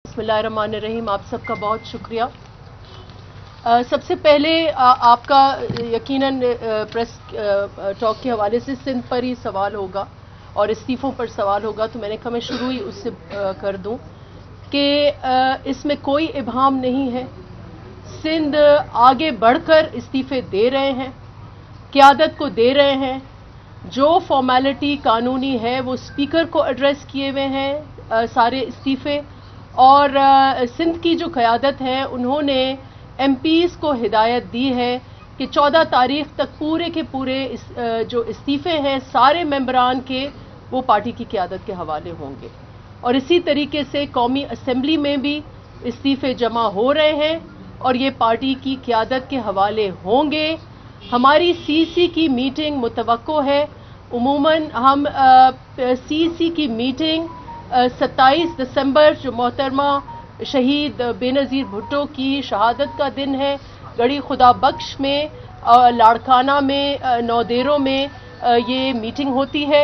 बिस्मिल्लाहिर्रहमानिर्रहीम। आप सबका बहुत शुक्रिया। सबसे पहले आपका यकीनन प्रेस टॉक के हवाले से सिंध पर ही सवाल होगा और इस्तीफ़ों पर सवाल होगा, तो मैंने कहा मैं शुरू ही उससे कर दूं कि इसमें कोई इबहम नहीं है। सिंध आगे बढ़कर इस्तीफ़े दे रहे हैं, क़यादत को दे रहे हैं। जो फॉर्मेलिटी कानूनी है वो स्पीकर को एड्रेस किए हुए हैं सारे इस्तीफ़े, और सिंध की जो क़यादत है उन्होंने एमपीज़ को हिदायत दी है कि 14 तारीख तक पूरे के पूरे जो इस्तीफ़े हैं सारे मेंबरान के वो पार्टी की क़यादत के हवाले होंगे। और इसी तरीके से कौमी असम्बली में भी इस्तीफ़े जमा हो रहे हैं और ये पार्टी की क़यादत के हवाले होंगे। हमारी सीसी की मीटिंग मुतवक्को है। उमूमन हम सीसी की मीटिंग 27 दिसंबर जो मोहतरमा शहीद बेनज़ीर भुट्टो की शहादत का दिन है, गढ़ी खुदा बख्श में लाड़काना में नौदेरों में ये मीटिंग होती है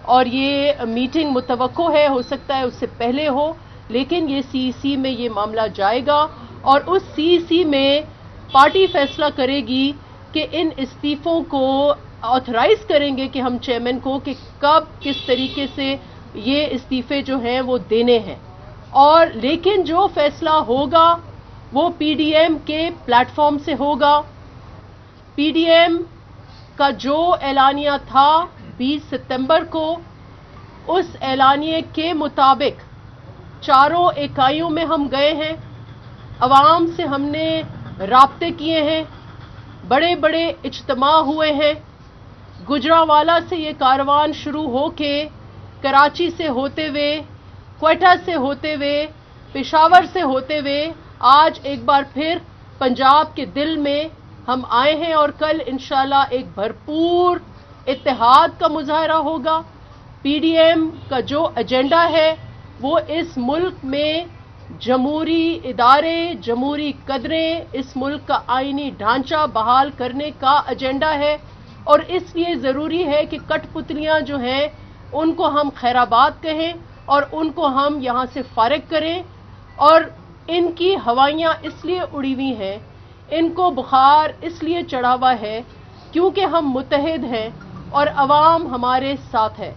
और ये मीटिंग मुतवक्को है, हो सकता है उससे पहले हो, लेकिन ये सीसी में ये मामला जाएगा और उस सीसी में पार्टी फैसला करेगी कि इन इस्तीफ़ों को ऑथराइज़ करेंगे कि हम चेयरमैन को कि कब किस तरीके से ये इस्तीफ़े जो हैं वो देने हैं। और लेकिन जो फैसला होगा वो पीडीएम के प्लेटफॉर्म से होगा। पीडीएम का जो एलानिया था 20 सितंबर को, उस एलानिए के मुताबिक चारों इकाइयों में हम गए हैं, अवाम से हमने राब्ते किए हैं, बड़े बड़े इज्तिमा हुए हैं। गुजरांवाला से ये कारवान शुरू होके कराची से होते हुए, क्वेटा से होते हुए, पेशावर से होते हुए आज एक बार फिर पंजाब के दिल में हम आए हैं और कल इंशाल्लाह एक भरपूर इत्तेहाद का मुजाहरा होगा। पीडीएम का जो एजेंडा है वो इस मुल्क में जमहूरी इदारे, जमहूरी कदरें, इस मुल्क का आईनी ढांचा बहाल करने का एजेंडा है और इसलिए ज़रूरी है कि कठपुतलियां जो हैं उनको हम खैराबाद कहें और उनको हम यहाँ से फारिग करें। और इनकी हवाइयाँ इसलिए उड़ी हुई हैं, इनको बुखार इसलिए चढ़ा हुआ है क्योंकि हम मुत्तहिद हैं और अवाम हमारे साथ है।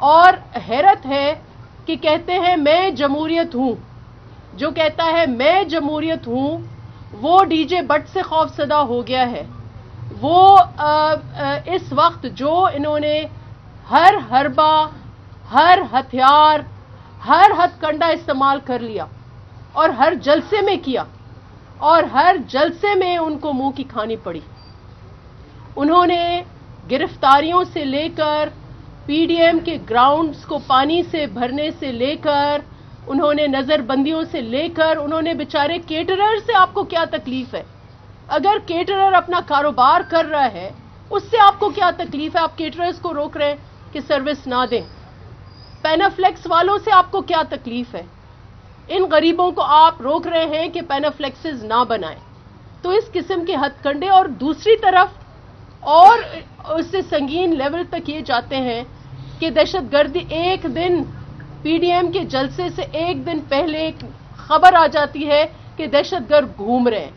और हैरत है कि कहते हैं मैं जमहूरियत हूँ, जो कहता है मैं जमहूरियत हूँ वो डीजे बट से खौफसदा हो गया है। वो इस वक्त जो इन्होंने हर हरबा, हर हथियार, हर हथकंडा इस्तेमाल कर लिया और हर जलसे में किया और हर जलसे में उनको मुंह की खानी पड़ी। उन्होंने गिरफ्तारियों से लेकर पीडीएम के ग्राउंड्स को पानी से भरने से लेकर, उन्होंने नजरबंदियों से लेकर, उन्होंने बेचारे केटरर से आपको क्या तकलीफ है? अगर केटरर अपना कारोबार कर रहा है उससे आपको क्या तकलीफ है? आप केटरर्स को रोक रहे हैं कि सर्विस ना दें। पैनाफ्लेक्स वालों से आपको क्या तकलीफ है? इन गरीबों को आप रोक रहे हैं कि पैनाफ्लेक्सेस ना बनाएं। तो इस किस्म के हथकंडे, और दूसरी तरफ और उससे संगीन लेवल तक ये जाते हैं कि दहशतगर्दी, एक दिन पीडीएम के जलसे से एक दिन पहले खबर आ जाती है कि दहशतगर्द घूम रहे हैं,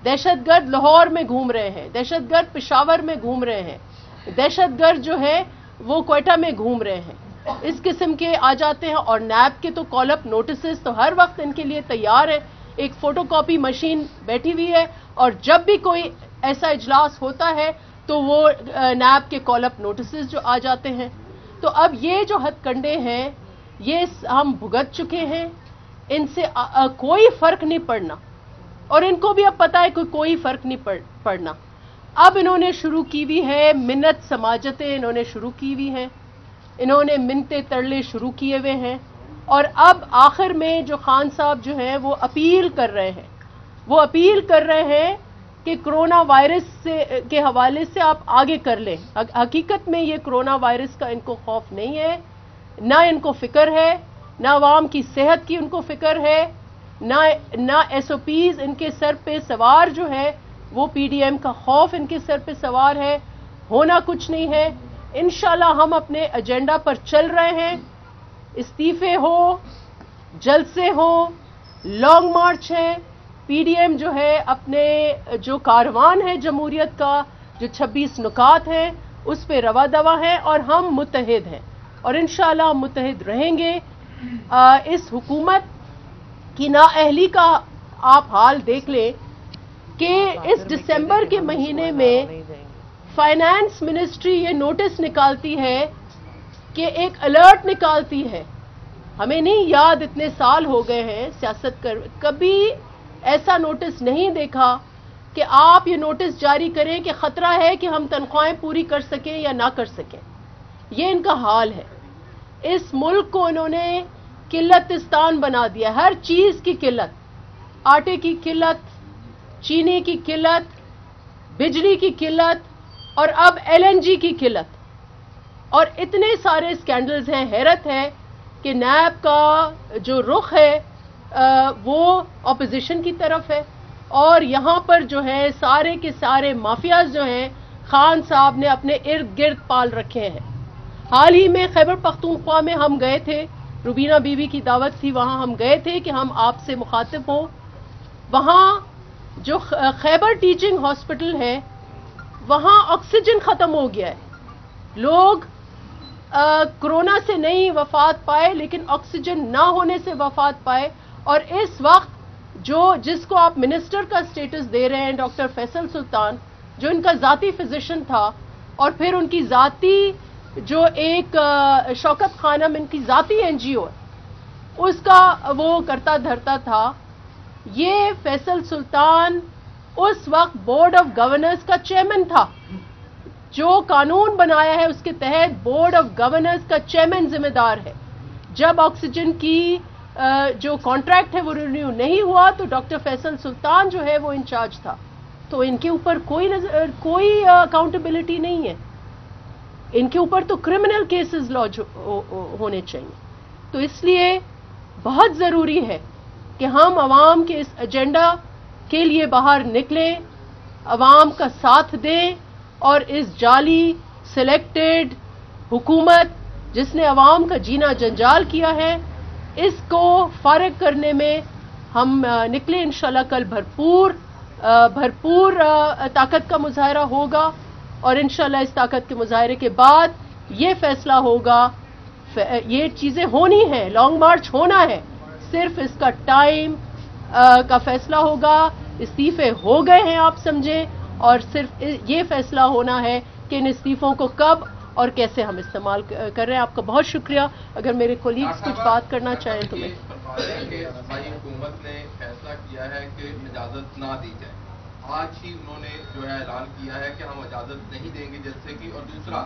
दहशतगर्द लाहौर में घूम रहे हैं, दहशतगर्द पेशावर में घूम रहे हैं, दहशतगर्द जो है वो क्वेटा में घूम रहे हैं। इस किस्म के आ जाते हैं और नैब के तो कॉल अप नोटिसेस तो हर वक्त इनके लिए तैयार है। एक फोटोकॉपी मशीन बैठी हुई है और जब भी कोई ऐसा इजलास होता है तो वो नैब के कॉल अप नोटिसेस जो आ जाते हैं। तो अब ये जो हथकंडे हैं ये हम भुगत चुके हैं, इनसे कोई फर्क नहीं पड़ना और इनको भी अब पता है कि कोई फर्क नहीं पड़ना। अब इन्होंने शुरू की हुई है मिन्नत समाजतें, इन्होंने शुरू की हुई हैं, इन्होंने मिन्नते तरले शुरू किए हुए हैं और अब आखिर में जो खान साहब जो हैं वो अपील कर रहे हैं, वो अपील कर रहे हैं कि कोरोना वायरस से के हवाले से आप आगे कर लें। हकीकत में ये कोरोना वायरस का इनको खौफ नहीं है, ना इनको फिक्र है, ना अवाम की सेहत की उनको फिक्र है, ना एसओपीज इनके सर पे सवार जो है वो पीडीएम का खौफ इनके सर पे सवार है। होना कुछ नहीं है। इंशाल्लाह हम अपने एजेंडा पर चल रहे हैं। इस्तीफे हो, जलसे हो, लॉन्ग मार्च है, पीडीएम जो है अपने जो कारवान है जमहूरियत का, जो 26 नुकात हैं उस पे रवा दवा है और हम मुत्तहिद हैं और इंशाअल्लाह हम मुत्तहिद रहेंगे। इस हुकूमत की नाअहली का आप हाल देख लें कि इस दिसंबर के महीने में फाइनेंस मिनिस्ट्री ये नोटिस निकालती है कि एक अलर्ट निकालती है। हमें नहीं याद, इतने साल हो गए हैं सियासत कर, कभी ऐसा नोटिस नहीं देखा कि आप ये नोटिस जारी करें कि खतरा है कि हम तनख्वाहें पूरी कर सकें या ना कर सकें। ये इनका हाल है। इस मुल्क को इन्होंने किल्लतिस्तान बना दिया, हर चीज की किल्लत, आटे की किल्लत, चीनी की किल्लत, बिजली की किल्लत और अब एलएनजी की किल्लत और इतने सारे स्कैंडल्स हैं। हैरत है कि नैब का जो रुख है वो ऑपोजिशन की तरफ है और यहां पर जो है सारे के सारे माफियाज जो हैं खान साहब ने अपने इर्द गिर्द पाल रखे हैं। हाल ही में खैबर पख्तूनख्वा में हम गए थे, रुबीना बीबी की दावत थी, वहां हम गए थे कि हम आपसे मुखातिब हों। वहां जो खैबर टीचिंग हॉस्पिटल है वहां ऑक्सीजन खत्म हो गया है। लोग कोरोना से नहीं वफात पाए लेकिन ऑक्सीजन ना होने से वफात पाए और इस वक्त जिसको आप मिनिस्टर का स्टेटस दे रहे हैं, डॉक्टर फैसल सुल्तान, जो इनका जाती फिजिशियन था और फिर उनकी जाती जो एक शौकत खानम इनकी जाती एनजीओ है उसका वो करता धरता था। ये फैसल सुल्तान उस वक्त बोर्ड ऑफ गवर्नर्स का चेयरमैन था। जो कानून बनाया है उसके तहत बोर्ड ऑफ गवर्नर्स का चेयरमैन जिम्मेदार है। जब ऑक्सीजन की जो कॉन्ट्रैक्ट है वो रिन्यू नहीं हुआ तो डॉक्टर फैसल सुल्तान जो है वो इंचार्ज था। तो इनके ऊपर कोई अकाउंटेबिलिटी नहीं है। इनके ऊपर तो क्रिमिनल केसेस लॉन्च होने चाहिए। तो इसलिए बहुत जरूरी है कि हम अवाम के इस एजेंडा के लिए बाहर निकलें, अवाम का साथ दें और इस जाली सिलेक्टेड हुकूमत जिसने अवाम का जीना जंजाल किया है इसको फारिग करने में हम निकले। इंशाल्लाह कल भरपूर ताकत का मुजाहरा होगा और इंशाल्लाह इस ताकत के मुजाहरे के बाद ये फैसला होगा। ये चीजें होनी है, लॉन्ग मार्च होना है, सिर्फ इसका टाइम का फैसला होगा। इस्तीफे हो गए हैं आप समझें और सिर्फ ये फैसला होना है कि इन इस्तीफों को कब और कैसे हम इस्तेमाल कर रहे हैं। आपका बहुत शुक्रिया। अगर मेरे कोलीग्स कुछ बात करना चाहें तो मैं। हमारी हुकूमत ने फैसला किया है कि इजाजत ना दी जाए। आज ही उन्होंने जो है ऐलान किया है कि हम इजाजत नहीं देंगे जलसे की। और दूसरा,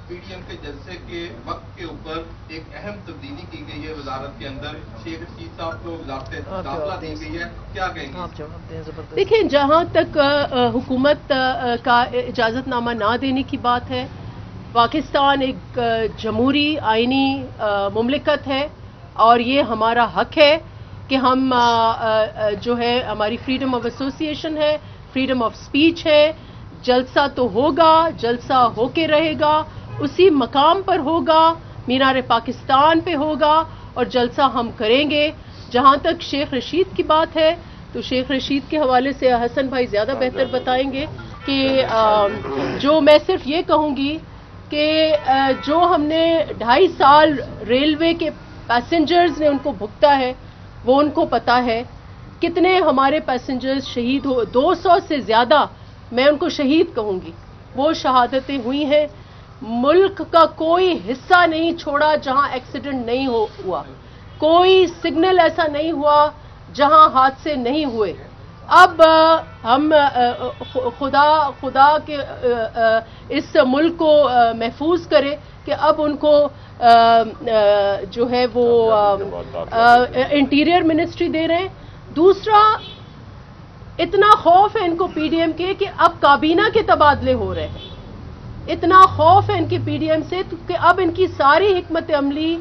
पीडीएम के जलसे के वक्त के ऊपर एक अहम तब्दीली की गई है वजारत के अंदर। शेख रशीद साहब को वजारत दाखिला दी गई है, क्या कहेंगे? देखिए, जहां तक हुकूमत का इजाजतनामा ना देने की बात है, पाकिस्तान एक जमहूरी आईनी मुमलिकत है और ये हमारा हक है कि हम जो है हमारी फ्रीडम ऑफ एसोसिएशन है, फ्रीडम ऑफ स्पीच है। जलसा तो होगा, जलसा होके रहेगा, उसी मकाम पर होगा, मीनार पाकिस्तान पे होगा और जलसा हम करेंगे। जहां तक शेख रशीद की बात है तो शेख रशीद के हवाले से हसन भाई ज्यादा बेहतर बताएंगे कि जो मैं सिर्फ ये कहूंगी कि जो हमने 2.5 साल रेलवे के पैसेंजर्स ने उनको भुगता है वो उनको पता है। कितने हमारे पैसेंजर्स शहीद हो, 200 से ज्यादा मैं उनको शहीद कहूंगी, वो शहादतें हुई हैं। मुल्क का कोई हिस्सा नहीं छोड़ा जहां एक्सीडेंट नहीं हुआ, कोई सिग्नल ऐसा नहीं हुआ जहां हादसे नहीं हुए। अब हम खुदा के इस मुल्क को महफूज करें कि अब उनको जो है वो इंटीरियर मिनिस्ट्री दे रहे हैं। दूसरा, इतना खौफ है इनको पीडीएम के कि अब काबीना के तबादले हो रहे हैं। इतना खौफ है इनके पीडीएम से कि अब इनकी सारी हिकमत अमली,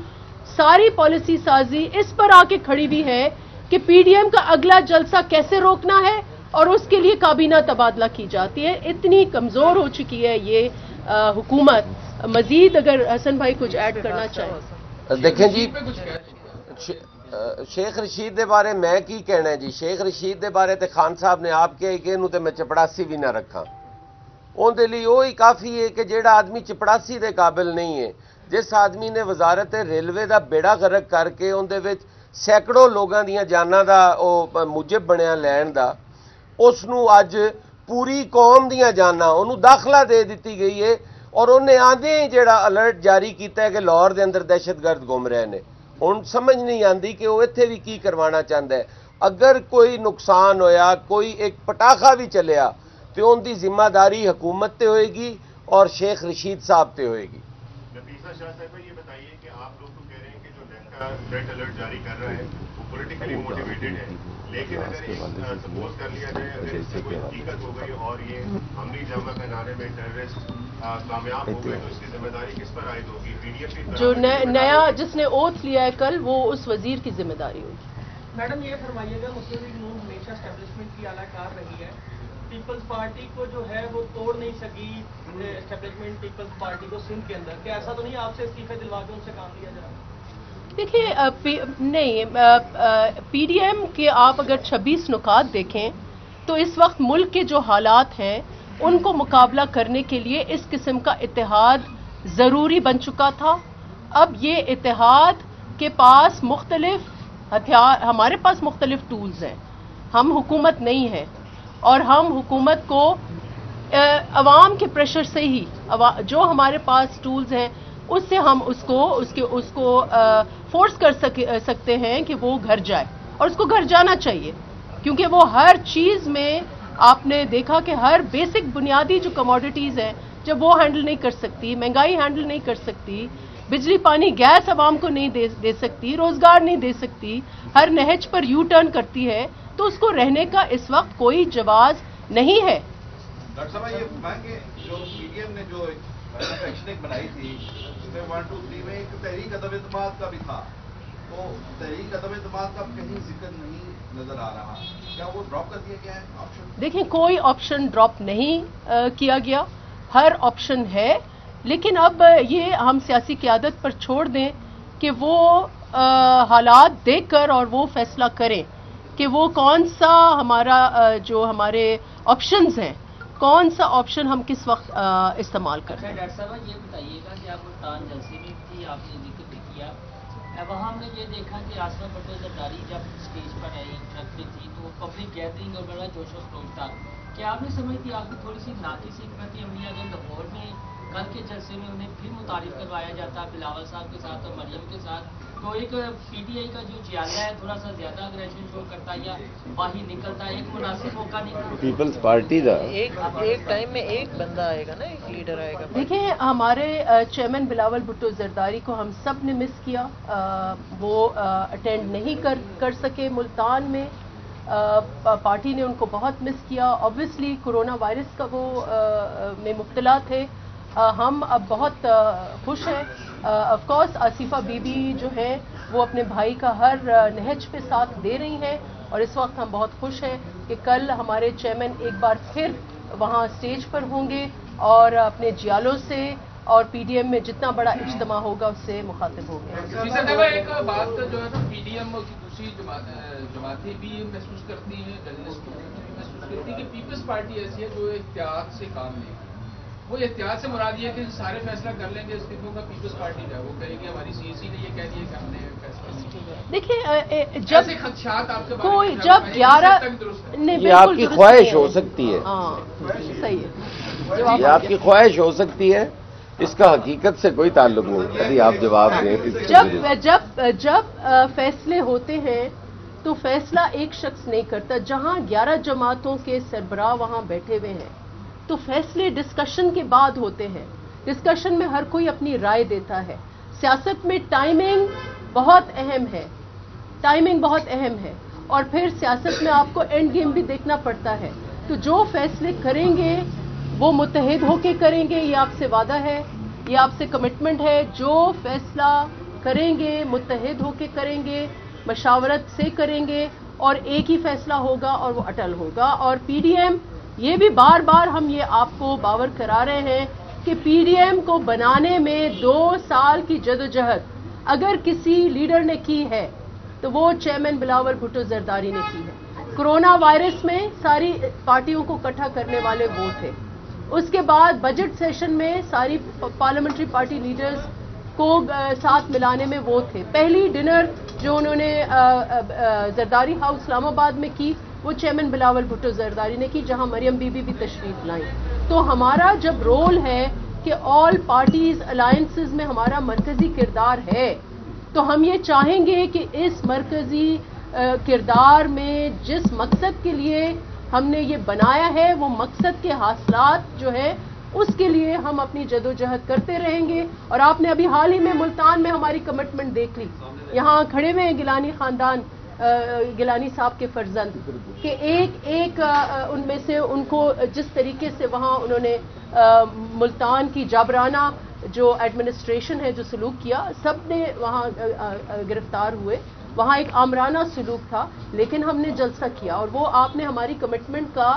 सारी पॉलिसी साजी इस पर आके खड़ी भी है कि पीडीएम का अगला जलसा कैसे रोकना है और उसके लिए काबीना तबादला की जाती है। इतनी कमजोर हो चुकी है ये हुकूमत। मजीद अगर हसन भाई कुछ ऐड करना चाहें। देखें जी, शेख रशीद दे बारे मैं की कहना है जी। शेख रशीद दे बारे ते खान साहब ने आप कहा कि इन्हू ते मैं चपड़ासी भी ना रखा। उनके लिए वो ही काफ़ी है कि जेड़ा आदमी चपड़ासी दे काबिल नहीं है। जिस आदमी ने वजारत रेलवे का बेड़ा गर्क करके उनदे विच सैकड़ों लोगों दी जानां दा ओ मुजब बनया लैण दा, उसनू अज पूरी कौम दी जानां उन्होंने दाखला दे दी गई है। और उन्हें आंदे ही जेड़ा अलर्ट जारी किया है कि लाहौर के अंदर दहशतगर्द घूम रहे हैं। हुण समझ नहीं आती कि वो इत्थे भी की करवाना चाहता है। अगर कोई नुकसान होया, कोई एक पटाखा भी चलिया तो उनकी जिम्मेदारी हुकूमत ते होएगी और शेख रशीद साहब ते होएगी। नफीसा शाह साहब, ये बताइए कि आप लोग तो कह रहे हैं कि जो लंका रेड अलर्ट जारी कर रहा है वो पॉलिटिकली मोटिवेटेड है, लेकिन अगर सपोज कर लिया जाए अगर इससे कोई हकीकत हो गई और ये हमली जमा पहनाने में टेररिस्ट कामयाब हो गए तो इसकी जिम्मेदारी किस पर आयद होगी? पीडीएफ की जो नया जिसने ओथ लिया है कल, वो उस वजीर की जिम्मेदारी होगी। मैडम ये फरमाइएगा, मुस्लिम लीग नून हमेशा एस्टेब्लिशमेंट की आलाकार रही है, पीपल्स पार्टी को जो है वो तोड़ नहीं सकी एस्टेब्लिशमेंट पीपल्स पार्टी को सिंध के अंदर, क्या ऐसा तो नहीं आपसे इस्तीफे दिलवा के उनसे काम लिया जा रहा? देखिए नहीं, पीडीएम के आप अगर 26 नुकात देखें तो इस वक्त मुल्क के जो हालात हैं उनको मुकाबला करने के लिए इस किस्म का इत्तेहाद ज़रूरी बन चुका था। अब ये इत्तेहाद के पास मुख्तलिफ हथियार, हमारे पास मुख्तलिफ टूल्स हैं। हम हुकूमत नहीं है और हम हुकूमत को अवाम के प्रेशर से ही जो हमारे पास टूल्स हैं उससे हम उसको फोर्स कर सकते हैं कि वो घर जाए, और उसको घर जाना चाहिए, क्योंकि वो हर चीज़ में आपने देखा कि हर बेसिक बुनियादी जो कमोडिटीज़ हैं जब वो हैंडल नहीं कर सकती, महंगाई हैंडल नहीं कर सकती, बिजली पानी गैस आवाम को नहीं दे सकती, रोजगार नहीं दे सकती, हर नहज पर यू टर्न करती है, तो उसको रहने का इस वक्त कोई जवाज नहीं है। डॉक्टर साहब, ये मांगे जो पीडीएम ने जो एक्शन एक बनाई थी उसमें 1, 2, 3 में एक तहरीक अदम एतमाद का भी था, तो तहरीक अदम एतमाद का कहीं जिक्र नहीं नजर आ रहा, क्या वो ड्रॉप कर दिया गया है ऑप्शन? देखिए, कोई ऑप्शन ड्रॉप नहीं किया गया, हर ऑप्शन है, लेकिन अब ये हम सियासी क़यादत पर छोड़ दें कि वो हालात देखकर और वो फैसला करें कि वो कौन सा हमारा जो हमारे ऑप्शंस हैं, कौन सा ऑप्शन हम किस वक्त इस्तेमाल करते हैं। डॉक्टर साहब, ये बताइएगा कि आप मुल्तान जलसे में थी, आपने जिक्र भी किया, वहाँ हमने ये देखा कि आसमा भुट्टो जरदारी जब स्टेज पर आई, ट्रक पे थी, तो वो पब्लिक गैदरिंग और बड़ा जोश व खरोश था। क्या आपने समझती आपकी थोड़ी सी नाकिस हिकमत अमली अगर लाहौर में कल के जलसे में उन्हें फिर मुतारिफ करवाया जाता बिलावल साहब के साथ और मरियम के साथ, तो एक पीटीआई का जो जियाला है थोड़ा सा ज्यादा अग्रेशन शो करता या बाहर निकलता, एक मुनासिब मौका नहीं। पीपल्स पार्टी का एक टाइम में एक बंदा आएगा ना, एक लीडर आएगा। देखिए, हमारे चेयरमैन बिलावल भुट्टो जरदारी को हम सब ने मिस किया, वो अटेंड नहीं कर सके मुल्तान में, पार्टी ने उनको बहुत मिस किया। ऑब्वियसली कोरोना वायरस का वो में मुब्तला थे। हम अब बहुत खुश हैं। ऑफ कोर्स आसिफा बीबी जो है वो अपने भाई का हर नहज पे साथ दे रही हैं, और इस वक्त हम बहुत खुश हैं कि कल हमारे चेयरमैन एक बार फिर वहाँ स्टेज पर होंगे और अपने जियालों से और पीडीएम में जितना बड़ा इज्तिमा होगा उससे मुखातिब होंगे। एक बात जो है ना, पीडीएम की दूसरी जमातें भी महसूस करती हैं, जर्नलिस्ट भी महसूस करती है कि पीपल्स पार्टी ऐसी है जो एहतियात से काम लेगी। वो एहतियात से मुराद ये है कि सारे फैसला कर लेंगे, इस्तीफों का पीपल्स पार्टी है, वो कहेगी हमारी सीएसी ने ये कह दिया कि हमने फैसला नहीं। देखिए, जब खदशात आपके कोई जब 11 ये आपकी ख्वाहिश हो सकती है, सही है, ये आपकी ख्वाहिश हो सकती है, इसका हकीकत से कोई ताल्लुक नहीं। यदि आप जवाब दें, जब फैसले होते हैं तो फैसला एक शख्स नहीं करता। जहां 11 जमातों के सरबराह वहां बैठे हुए हैं तो फैसले डिस्कशन के बाद होते हैं। डिस्कशन में हर कोई अपनी राय देता है। सियासत में टाइमिंग बहुत अहम है, टाइमिंग बहुत अहम है, और फिर सियासत में आपको एंड गेम भी देखना पड़ता है। तो जो फैसले करेंगे वो मुत्तहिद होके करेंगे, ये आपसे वादा है, ये आपसे कमिटमेंट है। जो फैसला करेंगे मुत्तहिद होके करेंगे, मशावरत से करेंगे, और एक ही फैसला होगा और वो अटल होगा। और पीडीएम, ये भी बार बार हम ये आपको बावर करा रहे हैं कि पीडीएम को बनाने में 2 साल की जदोजहद अगर किसी लीडर ने की है तो वो चेयरमैन बिलावल भुट्टो जरदारी ने की है। कोरोना वायरस में सारी पार्टियों को इकट्ठा करने वाले वो थे। उसके बाद बजट सेशन में सारी पार्लियामेंट्री पार्टी लीडर्स को साथ मिलाने में वो थे। पहली डिनर जो उन्होंने जरदारी हाउस इस्लामाबाद में की वो चेयरमैन बिलावल भुट्टो जरदारी ने की, जहां मरियम बीबी भी तशरीफ लाई। तो हमारा जब रोल है कि ऑल पार्टीज अलायंसेस में हमारा मरकजी किरदार है, तो हम ये चाहेंगे कि इस मरकजी किरदार में जिस मकसद के लिए हमने ये बनाया है वो मकसद के हासिलात जो है उसके लिए हम अपनी जदोजहद करते रहेंगे। और आपने अभी हाल ही में मुल्तान में हमारी कमिटमेंट देख ली। यहाँ खड़े हुए हैं गिलानी खानदान, गिलानी साहब के फर्जंद कि एक उनमें से उनको जिस तरीके से वहाँ उन्होंने मुल्तान की जाबराना जो एडमिनिस्ट्रेशन है जो सलूक किया, सब ने वहाँ गिरफ्तार हुए। वहाँ एक आमराना सलूक था, लेकिन हमने जलसा किया और वो आपने हमारी कमिटमेंट का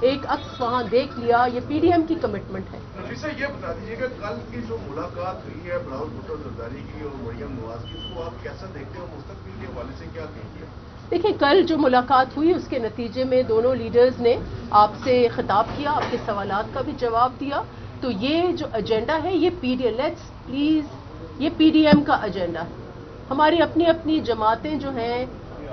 एक अक्स वहाँ देख लिया। ये पीडीएम की कमिटमेंट है। नफीसा, ये बता दीजिएगा कल की जो मुलाकात हुई है बिलावल भुट्टो जरदारी की और मरियम नवाज की, उसको आप कैसा देखते हो? मुस्तकबिल के हवाले से क्या कहेंगे? देखिए, कल जो मुलाकात हुई उसके नतीजे में दोनों लीडर्स ने आपसे खिताब किया, आपके सवालात का भी जवाब दिया। तो ये जो एजेंडा है ये पीडीएम, लेट्स प्लीज, ये पीडीएम का एजेंडा है। हमारी अपनी अपनी जमातें जो हैं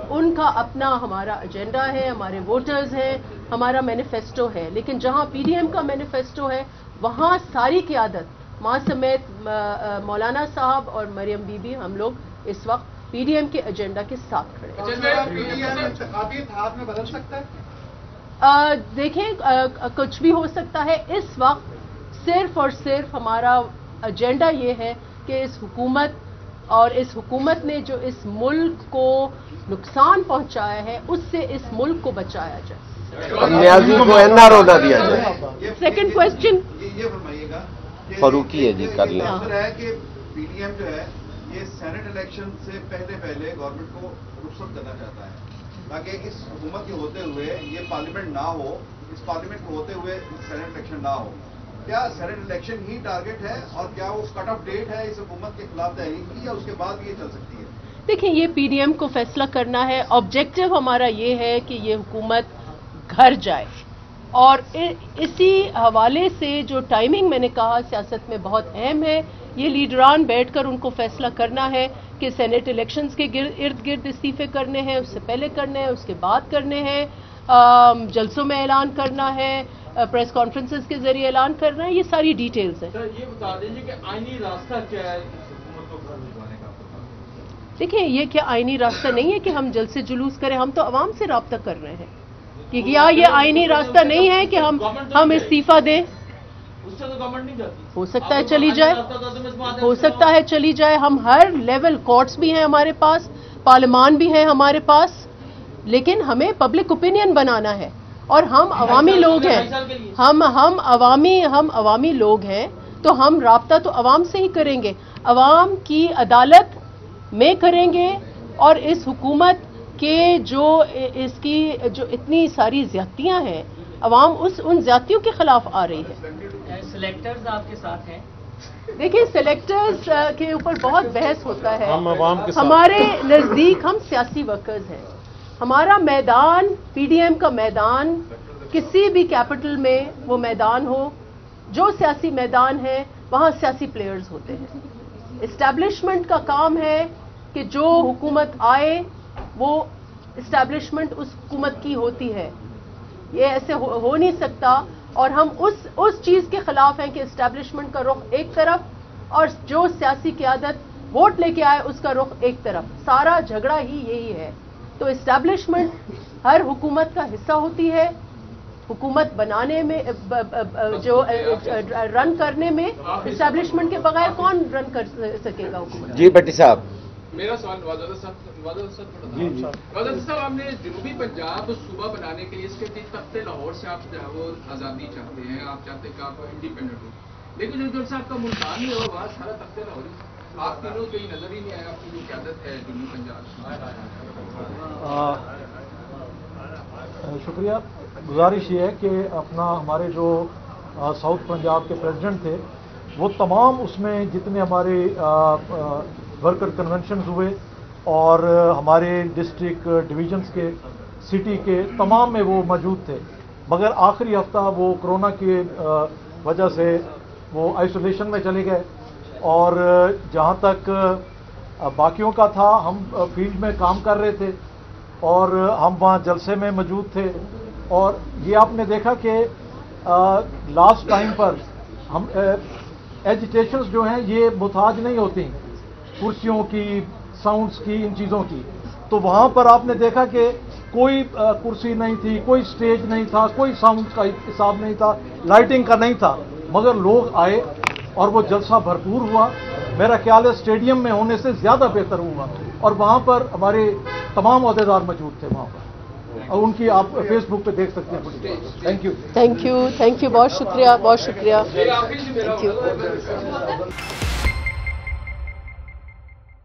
उनका अपना हमारा एजेंडा है, हमारे वोटर्स हैं, हमारा मैनिफेस्टो है। लेकिन जहां पीडीएम का मैनिफेस्टो है वहां सारी क़यादत मां समेत मौलाना साहब और मरियम बीबी, हम लोग इस वक्त पीडीएम के एजेंडा के साथ खड़े हैं। हाथ में बदल सकता है? देखें, कुछ भी हो सकता है। इस वक्त सिर्फ और सिर्फ हमारा एजेंडा ये है कि इस हुकूमत और इस हुकूमत ने जो इस मुल्क को नुकसान पहुंचाया है उससे इस मुल्क को बचाया जाए। न्याजी को एनआरओ ना दिया जाए। सेकंड क्वेश्चन ये फरमाइएगा फरूकी है जी, कर लें। है कि पीडीएम जो है ये सेनेट इलेक्शन से पहले गवर्नमेंट को रुखसत करना चाहता है ताकि इस हुकूमत के होते हुए ये पार्लियामेंट ना हो, इस पार्लियामेंट को होते हुए सेनेट इलेक्शन ना हो। क्या सेनेट इलेक्शन ही टारगेट है और क्या वो कट ऑफ डेट है इस हुकूमत के खिलाफ तहरीक की, या उसके बाद भी ये चल सकती है? देखिए, ये पीडीएम को फैसला करना है। ऑब्जेक्टिव हमारा ये है कि ये हुकूमत घर जाए और इसी हवाले से जो टाइमिंग मैंने कहा सियासत में बहुत अहम है, ये लीडरान बैठकर उनको फैसला करना है कि सेनेट इलेक्शंस के इर्द गिर्द इस्तीफे करने हैं, उससे पहले करने हैं, उसके बाद करने हैं, जलसों में ऐलान करना है, प्रेस कॉन्फ्रेंसेस के जरिए ऐलान करना है। ये सारी डिटेल्स हैं। सर, ये बता दीजिए कि आईनी रास्ता क्या है इस हुकूमत को घर भिजवाने का? देखिए, ये क्या आईनी रास्ता नहीं है कि हम जलसे जुलूस करें। हम तो आवाम से राब्ता कर रहे हैं कि या ये आईनी रास्ता नहीं है कि हम इस्तीफा दें। उससे तो गवर्नमेंट नहीं जाती। हो सकता है चली जाए, हो सकता है चली जाए। हम हर लेवल, कोर्ट्स भी हैं हमारे पास, पार्लियामान भी है हमारे पास, लेकिन हमें पब्लिक ओपिनियन बनाना है और हम अवामी लोग हैं। हम अवामी लोग हैं, तो हम राब्ता तो अवाम से ही करेंगे, अवाम की अदालत में करेंगे। और इस हुकूमत के इसकी जो इतनी सारी ज्यादतियां हैं, अवाम उन ज्यादतियों के खिलाफ आ रही है। सिलेक्टर्स आपके साथ हैं? देखिए, सिलेक्टर्स के ऊपर बहुत बहस होता है। हम अवाम के साथ, हमारे नजदीक हम सियासी वर्कर्स हैं। हमारा मैदान, पीडीएम का मैदान, किसी भी कैपिटल में वो मैदान हो, जो सियासी मैदान है वहां सियासी प्लेयर्स होते हैं। एस्टैब्लिशमेंट का काम है कि जो हुकूमत आए वो एस्टैब्लिशमेंट उस हुकूमत की होती है। ये ऐसे हो नहीं सकता। और हम उस चीज के खिलाफ हैं कि एस्टैब्लिशमेंट का रुख एक तरफ और जो सियासी क़यादत वोट लेके आए उसका रुख एक तरफ। सारा झगड़ा ही यही है। तो एस्टैब्लिशमेंट हर हुकूमत का हिस्सा होती है। हुकूमत बनाने में, जो रन करने में एस्टैब्लिशमेंट के बगैर कौन रन कर सकेगा हुकूमत? जी भट्टी साहब, मेरा सवाल नवाज़ साहब, आपने जनूबी पंजाब सूबा बनाने के लिए इसके तख्ते लाहौर से आप जो है वो आज़ादी चाहते हैं, आप चाहते हैं कि आप इंडिपेंडेंट हो, लेकिन जो साहब का मुल्तान है और वहाँ सारा तख्ते लाहौर, आप तीनों कहीं नजर ही नहीं आया आपकी जो क़यादत है जनूबी पंजाब। शुक्रिया। गुजारिश ये है कि अपना हमारे जो साउथ पंजाब के प्रेसिडेंट थे वो तमाम उसमें जितने हमारे वर्कर कन्वेंशन हुए اور ہمارے ڈسٹرکٹ ڈویژنز کے سٹی کے تمام میں وہ موجود تھے، مگر آخری ہفتہ وہ کرونا کی وجہ سے وہ آئسولیشن میں چلے گئے، اور جہاں تک باقیوں کا تھا ہم فیلڈ میں کام کر رہے تھے اور ہم وہاں جلسے میں موجود تھے، اور یہ آپ نے دیکھا کہ لاسٹ ٹائم پر ہم ایجیٹیشنز جو ہیں یہ محتاج نہیں ہوتی کرسیوں کی، ساؤنڈز کی، ان چیزوں کی، تو وہاں پر آپ نے دیکھا کہ کوئی کرسی نہیں تھی، کوئی سٹیج نہیں تھا، کوئی ساؤنڈ کا حساب نہیں تھا، لائٹنگ کا نہیں تھا، مگر لوگ آئے اور وہ جلسہ بھرپور ہوا، میرا خیال ہے اسٹیڈیم میں ہونے سے زیادہ بہتر ہوا، اور وہاں پر ہمارے تمام عہدیدار موجود تھے وہاں پر، اور ان کی آپ فیس بک پہ دیکھ سکتے ہیں۔ Thank you, thank you, thank you, بہت شکریہ، بہت شکریہ، تھینک یو۔